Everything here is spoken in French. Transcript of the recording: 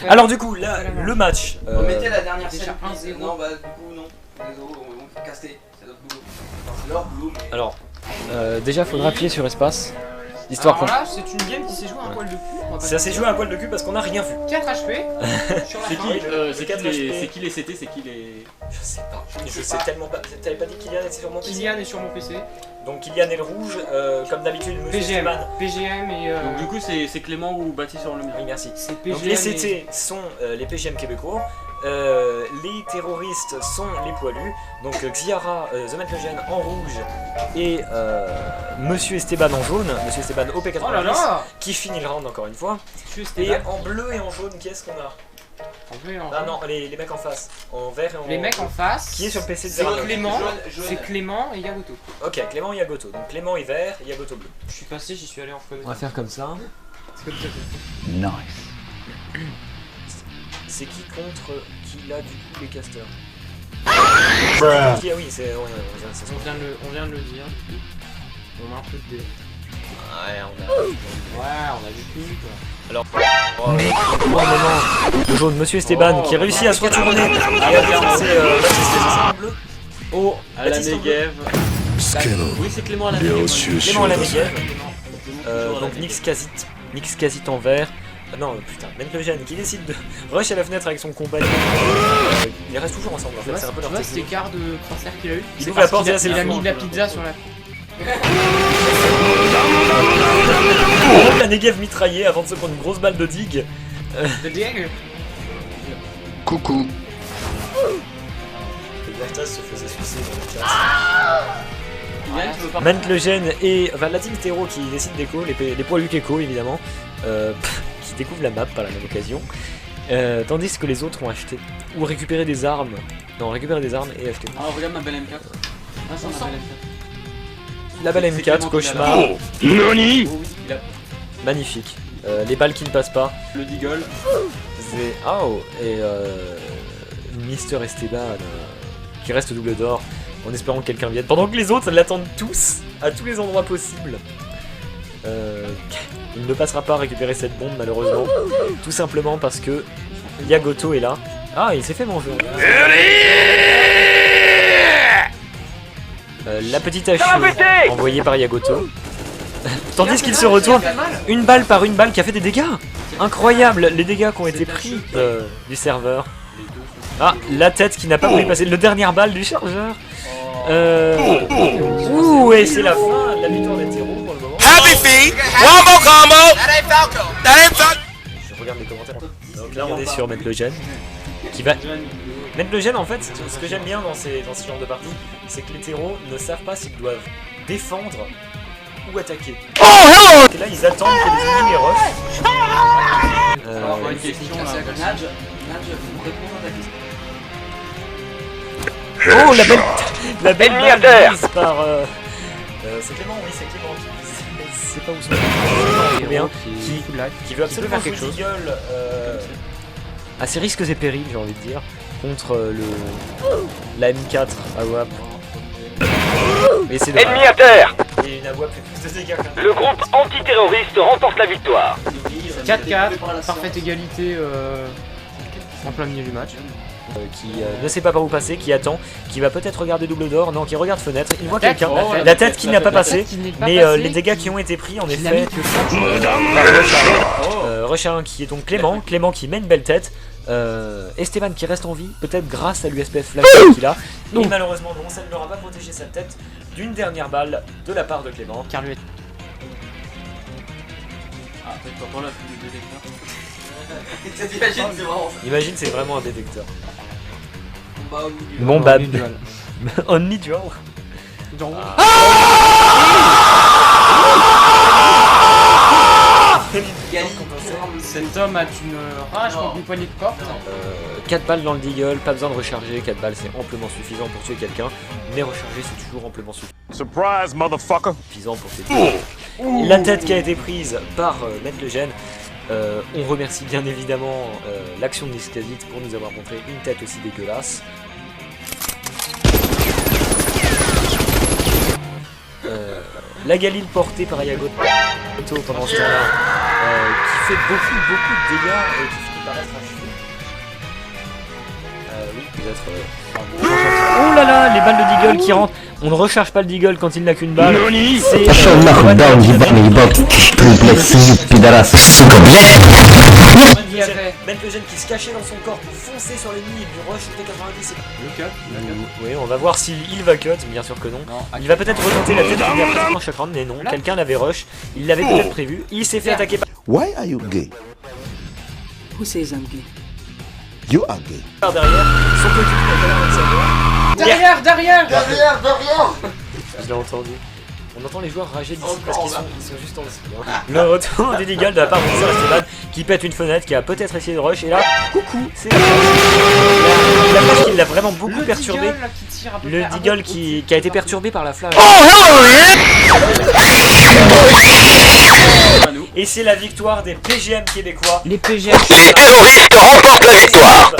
Alors du coup, là, le match. Remettez la dernière déjà scène. 1-0. Non, bah du coup, non. Désolé, on va caster. C'est notre boulot. Enfin, c'est leur boulot, mais. Alors, déjà, faudra appuyer sur espace. Histoire Alors qu'on. là, c'est une game qui s'est jouée un poil de cul. Ça s'est joué à un poil de cul parce qu'on a rien vu. 4 HP sur la C'est fin. qui, c'est quatre HP. c'est qui les CT, c'est qui les... Je sais pas. Je sais tellement pas. T'avais pas dit Kylian était sur mon PC? Kylian est sur mon PC. Donc Kylian est le rouge, comme d'habitude, Monsieur PGM. Esteban. PGM et. Donc du coup c'est Clément ou Baptiste sur le mur. Oui, merci. c'est Donc PGM. les et- CT sont les PGM québécois, les terroristes sont les poilus, donc Xiara, The Metlogène en rouge et Monsieur Esteban en jaune, Monsieur Esteban OP90 Oh là là. qui finit le round encore une fois. Tu es Et Stéphane. en bleu et en jaune, qui est-ce qu'on a? En bleu et en Ah jaune. non, les mecs en face, en vert et en Les mecs en face. Qui est sur le PC de C'est Zerano? Clément. Jaune. C'est Clément et Yagoto. Ok, Clément et Yagoto, donc Clément est vert et Yagoto bleu. Je suis passé, j'y suis allé en fenêtre. On va faire comme ça. C'est qui contre qui là du coup les casters? Ah oui, c'est ça. On vient de le dire. On a un peu de dé. Ouais, on a. Ouais, on a vu plus quoi. Alors, pour le moment, le jaune, Monsieur Esteban, qui réussit à se retourner et à défoncer Baptiste en bleu. Oh, À la Baptiste en bleu. Negev. Oui c'est Clément à la Negev. Clément à la Negev. Donc Nix Kazit en vert. Ah non, putain, Metlogène qui décide de rush à la fenêtre avec son compagnon. Ils restent toujours ensemble en Tu fait, vois, c'est un peu leur tu vois cet technique. écart de croisière qu'il a eu. Il C'est ouvre la parce porte qu'il et là, c'est il le a fond. mis de la pizza sur la. La Negev mitraillée avant de se prendre une grosse balle de digue. De Diego. Coucou. Bertas se faisait sucer dans le Yann, tu veux pas... Metlogène et enfin la team Tero qui décide d'écho, les poilus Keko évidemment, qui découvrent la map par la même occasion, tandis que les autres ont acheté ou récupéré des armes. Non, récupéré des armes et acheté. Ah regarde ma belle M4. Ah ça ma belle M4. La balle C'est M4, Clément cauchemar, Oh, Nani? Oh oui, il a magnifique. Les balles qui ne passent pas. le Deagle. C'est oh et Mister Esteban qui reste double d'or en espérant que quelqu'un vienne. Pendant que les autres l'attendent tous à tous les endroits possibles. Il ne passera pas à récupérer cette bombe malheureusement. Tout simplement parce que Yagoto est là. Ah, il s'est fait manger. La petite hache envoyée par Yagoto. Tandis qu'il se retourne une balle par une balle qui a fait des dégâts. Incroyable les dégâts qui ont été pris du serveur. Ah, la tête qui n'a pas pu passer le dernière balle du chargeur. Ouh, et c'est la fin de la victoire des terreaux pour le moment. Happy feet. One more combo. That ain't Falco. Je regarde les commentaires. Donc là on est sur Metlogène qui va. Metlogène en fait, ce que j'aime bien dans ces genres de parties, c'est que les terreaux ne savent pas s'ils doivent défendre ou attaquer. Et là ils attendent que les ennemis les rushent. Alors une question là. Nadj, faut répondre à ta question. Oh la belle Ennemi à balle terre. prise par c'est Clément, oui c'est Clément qui c'est pas où c'est bien qui veut absolument faire faire quelque chose. gueule à ses risques et périls j'ai envie de dire contre la M4 AWAP. Mais c'est dommage. Ennemi à terre. Et une AWAP fait plus de dégâts qu'un Le groupe antiterroriste remporte la victoire. 4-4, parfaite égalité en plein milieu du match. qui ne sait pas par où passer, qui attend, qui va peut-être regarder double d'or, non, qui regarde fenêtre, il voit quelqu'un, Oh, la tête qui n'a pas La tête passé, qui n'est pas mais passée, les dégâts qui ont été pris en qui n'a effet mis que par Rush 1 qui est donc Clément qui met une belle tête, Esteban qui reste en vie, peut-être grâce à l'USPF Flash qu'il a, et malheureusement non, ça ne leur a pas protégé sa tête d'une dernière balle de la part de Clément. car lui est Ah peut-être t'entends là plus de détecteur. T'imagines, c'est vraiment ça. Imagine c'est vraiment un détecteur. Bah, au milieu. Bon bah, only dual. Cet homme a une rage contre une poignée de porte. 4 balles dans le deagle, pas besoin de recharger, 4 balles c'est amplement suffisant pour tuer quelqu'un, mais recharger c'est toujours amplement Surprise, motherfucker. suffisant pour tuer. La tête qui a été prise par Metlogène, on remercie bien évidemment l'action de Niskazit pour nous avoir montré une tête aussi dégueulasse. La Galil portée par Yagoto pendant ce temps-là, qui fait beaucoup de dégâts et qui finit paraître achevé. Oui, peut-être. Oh là là, les balles de Deagle qui rentrent. On ne recharge pas le Deagle quand il n'a qu'une balle. C'est Mentlogen qui se cachait dans son corps pour foncer sur l'ennemi et lui rush le T90. Le cut. Oui, on va voir s'il va cut, bien sûr que non. Il va peut-être retenter la tête qu'il a pratiquement chaque round, mais non, quelqu'un l'avait rush, il l'avait peut-être prévu, il s'est fait attaquer par... Why are you gay? Who says I'm gay? You are gay. Derrière, son coéquipier a l'air de le savoir. Derrière. Je l'ai entendu. On entend les joueurs rager d'ici parce qu'ils sont juste en dessous. Hein. Le retour des Deagle de la part de Esteban qui pète une fenêtre, qui a peut-être essayé de rush, et là, coucou, c'est la flash qui l'a vraiment beaucoup perturbé. Le Deagle qui a été perturbé par la flash. Et c'est la victoire des PGM québécois. Les PGM. Les terroristes remportent la victoire.